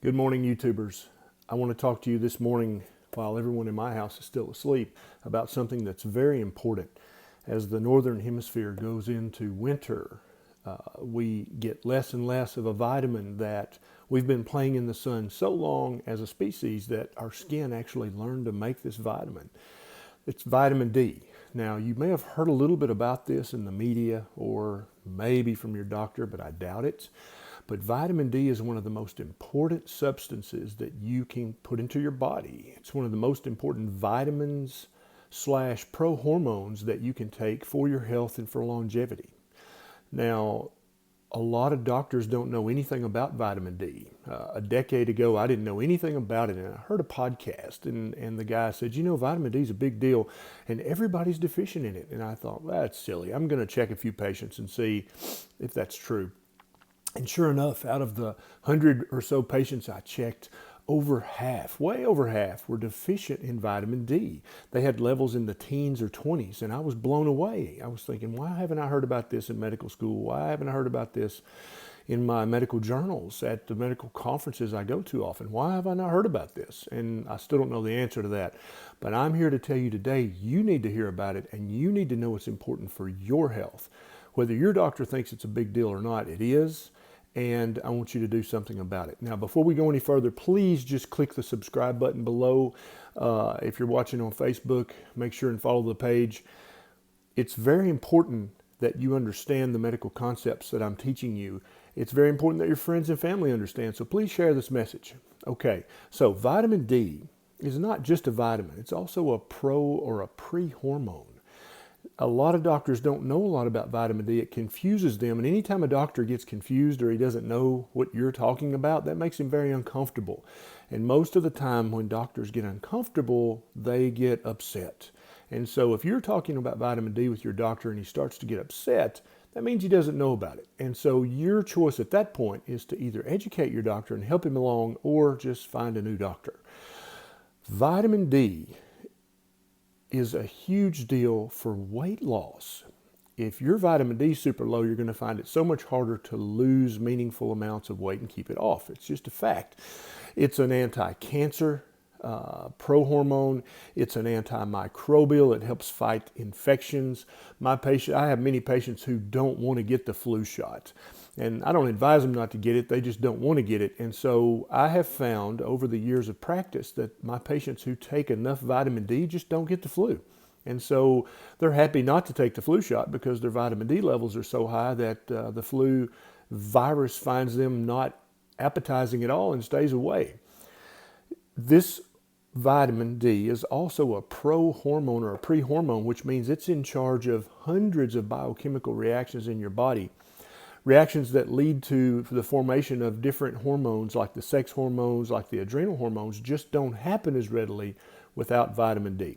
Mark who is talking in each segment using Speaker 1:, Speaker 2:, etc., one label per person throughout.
Speaker 1: Good morning, YouTubers. I want to talk to you this morning while everyone in my house is still asleep about something that's very important. As the Northern Hemisphere goes into winter, we get less and less of a vitamin that we've been playing in the sun so long as a species that our skin actually learned to make this vitamin. It's vitamin D. Now, you may have heard a little bit about this in the media or maybe from your doctor, but I doubt it. But vitamin D is one of the most important substances that you can put into your body. It's one of the most important vitamins slash pro-hormones that you can take for your health and for longevity. Now, a lot of doctors don't know anything about vitamin D. A decade ago, I didn't know anything about it, and I heard a podcast, and the guy said, vitamin D is a big deal, and everybody's deficient in it. And I thought, well, that's silly. I'm going to check a few patients and see if that's true. And sure enough, out of the 100 or so patients I checked, way over half were deficient in vitamin D. They had levels in the teens or 20s, and I was blown away. I was thinking, why haven't I heard about this in medical school? Why haven't I heard about this in my medical journals at the medical conferences I go to often? Why have I not heard about this? And I still don't know the answer to that. But I'm here to tell you today, you need to hear about it, and you need to know it's important for your health. Whether your doctor thinks it's a big deal or not, it is. And I want you to do something about it. Now, before we go any further, please just click the subscribe button below. If you're watching on Facebook, make sure and follow the page. It's very important that you understand the medical concepts that I'm teaching you. It's very important that your friends and family understand, so please share this message. Okay, so vitamin D is not just a vitamin. It's also a or a pre-hormone. A lot of doctors don't know a lot about vitamin D. It confuses them. And anytime a doctor gets confused or he doesn't know what you're talking about, that makes him very uncomfortable. And most of the time when doctors get uncomfortable, they get upset. And so if you're talking about vitamin D with your doctor and he starts to get upset, that means he doesn't know about it. And so your choice at that point is to either educate your doctor and help him along or just find a new doctor. Vitamin D is a huge deal for weight loss. If your vitamin D is super low, you're going to find it so much harder to lose meaningful amounts of weight and keep it off. It's just a fact. It's an anti-cancer pro-hormone. It's an antimicrobial. It helps fight infections. I have many patients who don't want to get the flu shot. And I don't advise them not to get it. They just don't want to get it. And so I have found over the years of practice that my patients who take enough vitamin D just don't get the flu. And so they're happy not to take the flu shot because their vitamin D levels are so high that the flu virus finds them not appetizing at all and stays away. This vitamin D is also a pro-hormone or a pre-hormone, which means it's in charge of hundreds of biochemical reactions in your body. Reactions that lead to the formation of different hormones, like the sex hormones, like the adrenal hormones, just don't happen as readily without vitamin D.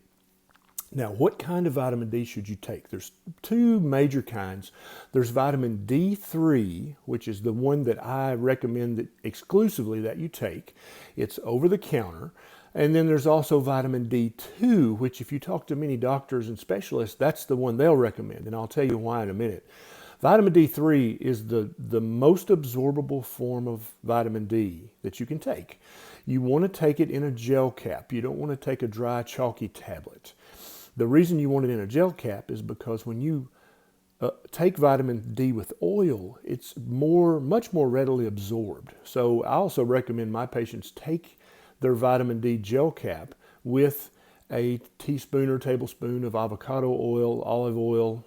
Speaker 1: Now, what kind of vitamin D should you take? There's two major kinds. There's vitamin D3, which is the one that I recommend exclusively that you take. It's over the counter. And then there's also vitamin D2, which if you talk to many doctors and specialists, that's the one they'll recommend. And I'll tell you why in a minute. Vitamin D3 is the most absorbable form of vitamin D that you can take. You want to take it in a gel cap. You don't want to take a dry, chalky tablet. The reason you want it in a gel cap is because when you take vitamin D with oil, it's much more readily absorbed. So I also recommend my patients take their vitamin D gel cap with a teaspoon or tablespoon of avocado oil, olive oil,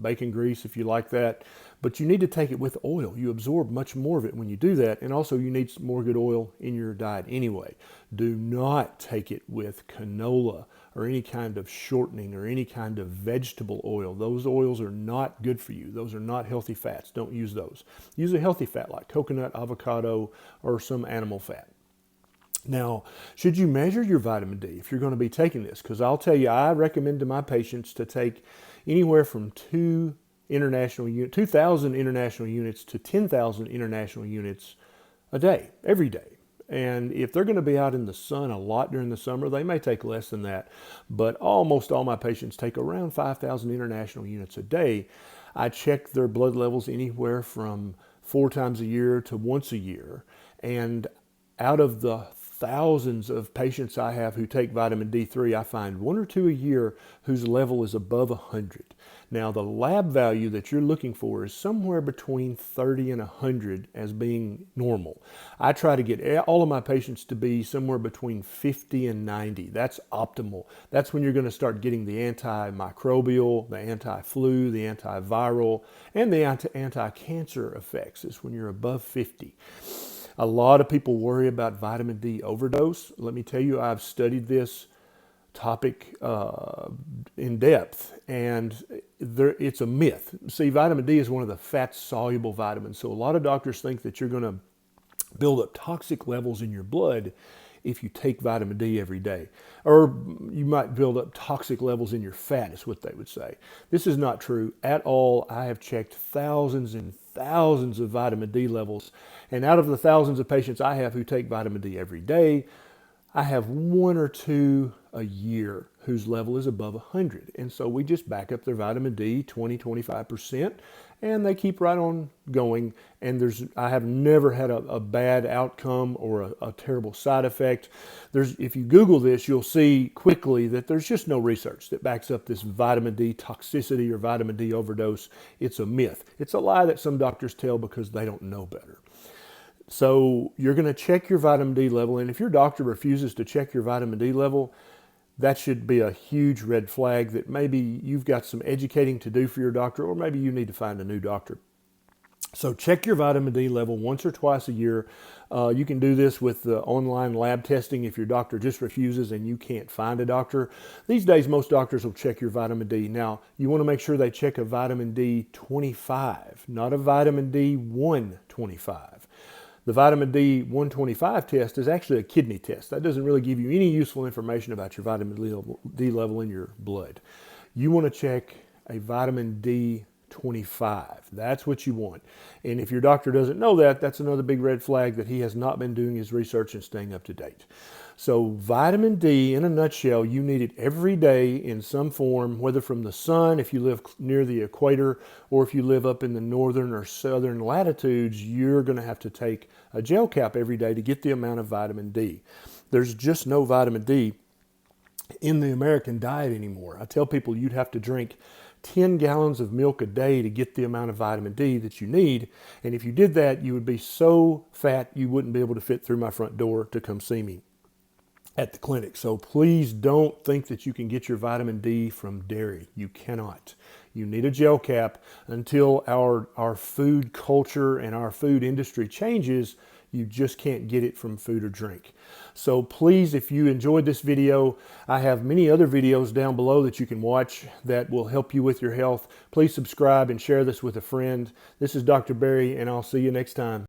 Speaker 1: bacon grease if you like that. But you need to take it with oil. You absorb much more of it when you do that. And also you need some more good oil in your diet anyway. Do not take it with canola or any kind of shortening or any kind of vegetable oil. Those oils are not good for you. Those are not healthy fats. Don't use those. Use a healthy fat like coconut, avocado, or some animal fat. Now, should you measure your vitamin D if you're going to be taking this? Because I'll tell you, I recommend to my patients to take anywhere from 2,000 international units to 10,000 international units a day, every day. And if they're going to be out in the sun a lot during the summer, they may take less than that. But almost all my patients take around 5,000 international units a day. I check their blood levels anywhere from 4 times a year to once a year. And out of the thousands of patients I have who take vitamin D3, I find 1 or 2 a year whose level is above 100. Now, the lab value that you're looking for is somewhere between 30 and 100 as being normal. I try to get all of my patients to be somewhere between 50 and 90. That's optimal. That's when you're going to start getting the antimicrobial, the anti-flu, the antiviral, and the anti-cancer effects, is when you're above 50. A lot of people worry about vitamin D overdose. Let me tell you, I've studied this topic in depth, and it's a myth. See, vitamin D is one of the fat-soluble vitamins, so a lot of doctors think that you're going to build up toxic levels in your blood if you take vitamin D every day. Or you might build up toxic levels in your fat, is what they would say. This is not true at all. I have checked thousands and thousands of vitamin D levels, and out of the thousands of patients I have who take vitamin D every day, I have 1 or 2 a year whose level is above 100. And so we just back up their vitamin D 20-25%, and they keep right on going. And I have never had a bad outcome or a terrible side effect. If you Google this, you'll see quickly that there's just no research that backs up this vitamin D toxicity or vitamin D overdose. It's a myth. It's a lie that some doctors tell because they don't know better. So you're going to check your vitamin D level, and if your doctor refuses to check your vitamin D level, that should be a huge red flag that maybe you've got some educating to do for your doctor, or maybe you need to find a new doctor. So check your vitamin D level once or twice a year. You can do this with the online lab testing if your doctor just refuses and you can't find a doctor. These days, most doctors will check your vitamin D. Now, you want to make sure they check a vitamin D 25, not a vitamin D 125. The vitamin D 125 test is actually a kidney test. That doesn't really give you any useful information about your vitamin D level in your blood. You want to check a vitamin D 25. That's what you want. And if your doctor doesn't know that, that's another big red flag that he has not been doing his research and staying up to date. So vitamin D, in a nutshell, you need it every day in some form, whether from the sun, if you live near the equator, or if you live up in the northern or southern latitudes, you're going to have to take a gel cap every day to get the amount of vitamin D. There's just no vitamin D in the American diet anymore. I tell people you'd have to drink 10 gallons of milk a day to get the amount of vitamin D that you need. And if you did that, you would be so fat you wouldn't be able to fit through my front door to come see me at the clinic. So please don't think that you can get your vitamin D from dairy. You cannot. You need a gel cap. Until our food culture and our food industry changes, you just can't get it from food or drink. So please, if you enjoyed this video, I have many other videos down below that you can watch that will help you with your health. Please subscribe and share this with a friend. This is Dr. Berry, and I'll see you next time.